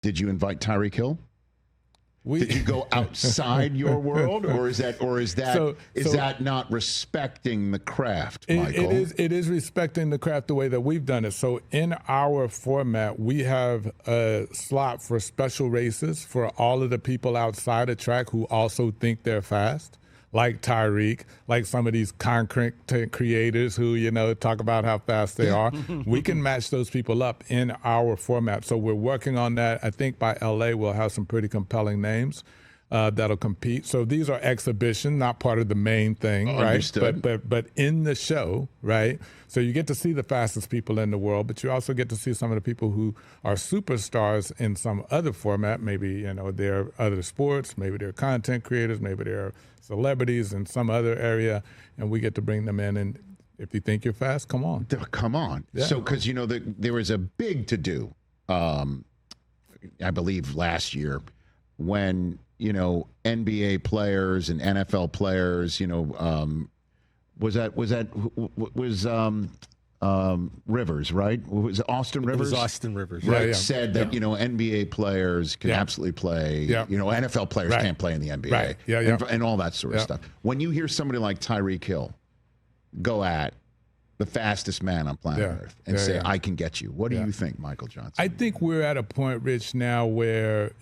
Did you invite Tyreek Hill? Did you go outside your world, or is that not respecting the craft, Michael? It is respecting the craft the way that we've done it. So in our format, we have a slot for special races for all of the people outside the track who also think they're fast, like Tyreek, like some of these content creators who, talk about how fast they are. We can match those people up in our format. So we're working on that. I think by LA, we'll have some pretty compelling names that'll compete. So these are exhibition, not part of the main thing, right? Understood. But in the show, right? So you get to see the fastest people in the world, but you also get to see some of the people who are superstars in some other format. Maybe, they're other sports, maybe they're content creators, maybe they're celebrities in some other area, and we get to bring them in. And if you think you're fast, come on. Come on. Yeah. So, because, there was a big to-do, I believe, last year when, NBA players and NFL players, Rivers, right? Was it Austin Rivers? It was Austin Rivers. Right. Yeah. Said that, NBA players can absolutely play. Yeah. NFL players can't play in the NBA. Right. Yeah. And all that sort of stuff. When you hear somebody like Tyreek Hill go at the fastest man on planet Earth and say, I can get you, what do you think, Michael Johnson? I think we're at a point, Rich, now where,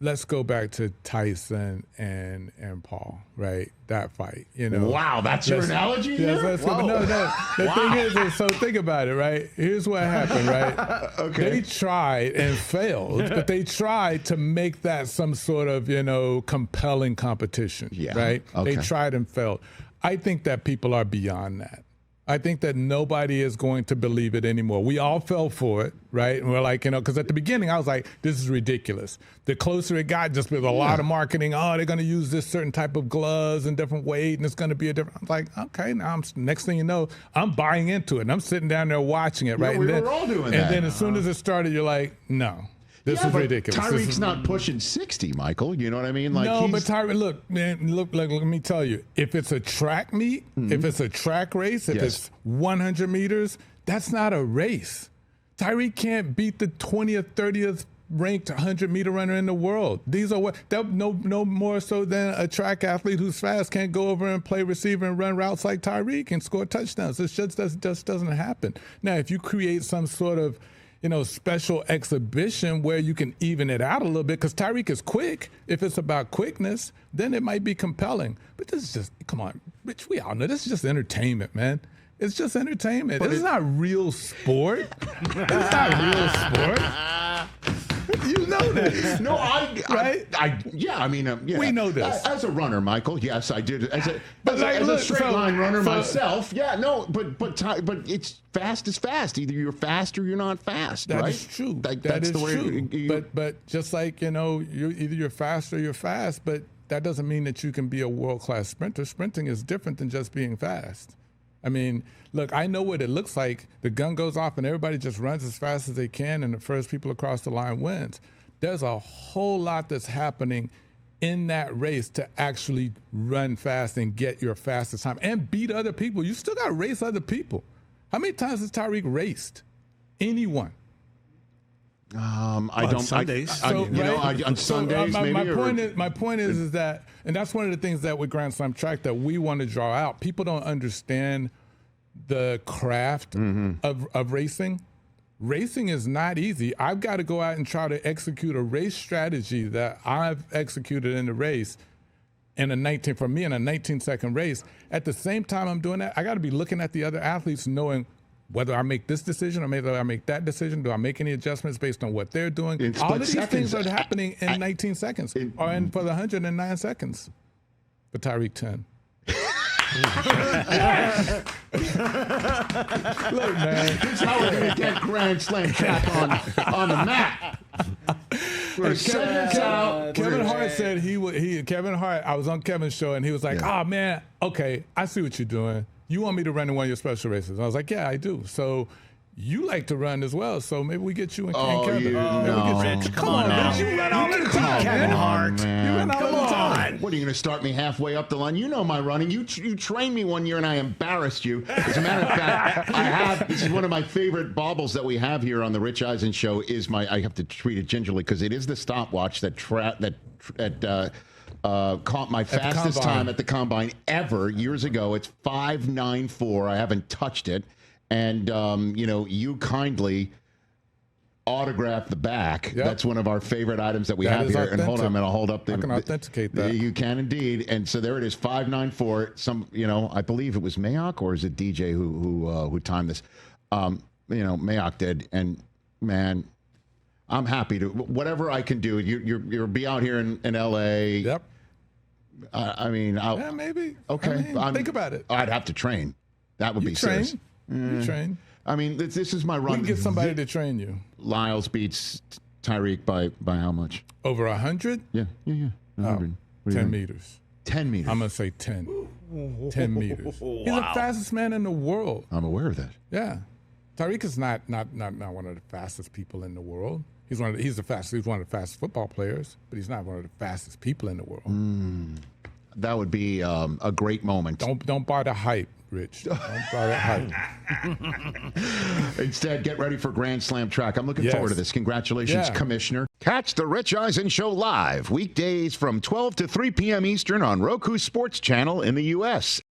let's go back to Tyson and Paul, right? That fight, Wow, that's your analogy? Yes, let's go. No. The thing is, so think about it, right? Here's what happened, right? Okay. They tried and failed, but they tried to make that some sort of, compelling competition, right? Okay. They tried and failed. I think that people are beyond that. I think that nobody is going to believe it anymore. We all fell for it, right? And we're like, because at the beginning I was like, this is ridiculous. The closer it got, just with a lot of marketing, they're going to use this certain type of gloves and different weight, and it's going to be a different. I'm like, okay, now next thing you know, I'm buying into it, and I'm sitting down there watching it, right? We were all doing that. And then as soon as it started, you're like, no. This is ridiculous. Tyreek's not pushing 60, Michael. You know what I mean? But Tyreek, look, let me tell you. If it's a track meet, if it's a track race, if it's 100 meters, that's not a race. Tyreek can't beat the 20th, 30th ranked 100-meter runner in the world. These are no more so than a track athlete who's fast can't go over and play receiver and run routes like Tyreek and score touchdowns. It just doesn't happen. Now, if you create some sort of special exhibition where you can even it out a little bit, because Tyreek is quick. If it's about quickness, then it might be compelling. But this is just, come on, Rich, we all know this is just entertainment, man. It's just entertainment. This is not real sport. It's not real sport. You know this. No, right? We know this. As a runner, Michael, yes, I did. As a straight line runner myself, but it's fast is fast. Either you're fast or you're not fast, right? That is true. That's the way true. But just like, you're fast or you're fast, but that doesn't mean that you can be a world-class sprinter. Sprinting is different than just being fast. I mean, look, I know what it looks like. The gun goes off and everybody just runs as fast as they can and the first people across the line wins. There's a whole lot that's happening in that race to actually run fast and get your fastest time and beat other people. You still got to race other people. How many times has Tyreek raced? Anyone? I don't. On Sundays. On Sundays, maybe. My point is that, and that's one of the things that with Grand Slam track that we want to draw out. People don't understand the craft of racing. Racing is not easy. I've got to go out and try to execute a race strategy that I've executed in the race in a 19-second race. At the same time I'm doing that, I got to be looking at the other athletes, knowing whether I make this decision or whether I make that decision. Do I make any adjustments based on what they're doing? All of these things are happening in 19 seconds, or for the 109 seconds. For Tyreek 10. Look, man, this is how we're going to get Grand Slam track on the map. Kevin Hart said Kevin Hart, I was on Kevin's show and he was like, oh man, okay, I see what you're doing. You want me to run in one of your special races? I was like, yeah, I do. So You like to run as well, so maybe we get you and Oh, Kevin. you know. Rich, Come on, now. Rich. You run all the time, Kevin man. Hart. You run all Come the time. on. What, are you going to start me halfway up the line? You know my running. You trained me one year and I embarrassed you. As a matter of fact, this is one of my favorite baubles that we have here on the Rich Eisen Show. I have to treat it gingerly because it is the stopwatch that caught my fastest time at the combine ever years ago. It's 5:94. I haven't touched it. And, you kindly autograph the back. Yep. That's one of our favorite items that we That have is here. And hold on, I'm authentic. going to hold up the. I can authenticate that. You can indeed. And so there it is, 5:94. I believe it was Mayock or is it DJ who timed this? Mayock did. And man, I'm happy to whatever I can do. You'll be out here in LA. Yep. Yeah, maybe. Okay. Think about it. I'd have to train. That would be Train. serious. You train. I mean, this is my run. We can get somebody to train you. Lyles beats Tyreek by how much? Over 100? Yeah. 100. 10 meters. 10 meters. I'm going to say 10. 10 meters. He's the fastest man in the world. I'm aware of that. Yeah. Tyreek is not one of the fastest people in the world. He's one of the fastest football players, but he's not one of the fastest people in the world. That would be a great moment. Don't buy the hype, Rich. Don't buy the hype. Instead, get ready for Grand Slam track. I'm looking forward to this. Congratulations, Yeah. Commissioner. Catch the Rich Eisen Show live weekdays from 12 to 3 p.m. Eastern on Roku Sports Channel in the U.S.